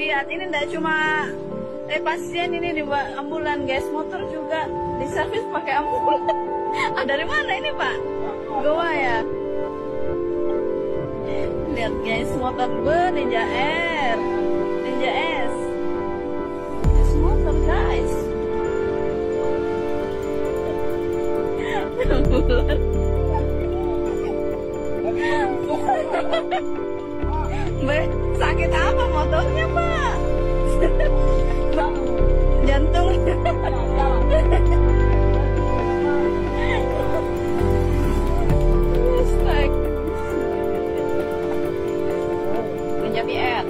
Lihat, ini tidak cuma pasien ini dibawa ambulan, guys. Motor juga diservis pakai ambulan. Dari mana ini, Pak? Goa ya. Lihat, guys, motor Ninja R, Ninja S. Guys, motor, guys. Ambulan. Sakit apa motornya, Pak? Jantung. Ninja VR.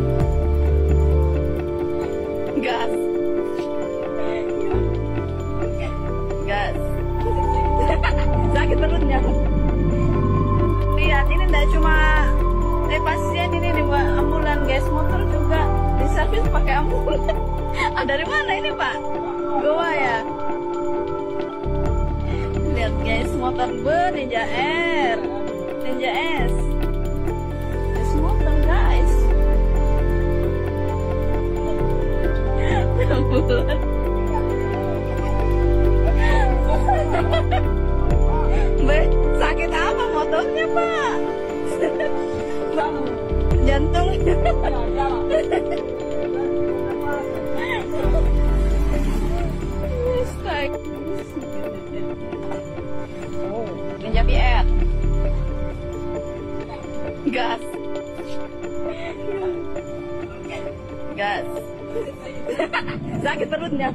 Gas. Gas. Sakit perutnya. Lihat, ini tidak cuma pasien ini dibawa ambulan, guys. Motor juga diservis pakai ambulan. Dari mana ini, Pak? Goa ya. Lihat, guys, motor Ninja R, Ninja S. Guys, motor, guys. Ambulan. Sakit apa motornya, Pak? Jantung. Ninja VR. Gas. Gas. Sakit perutnya.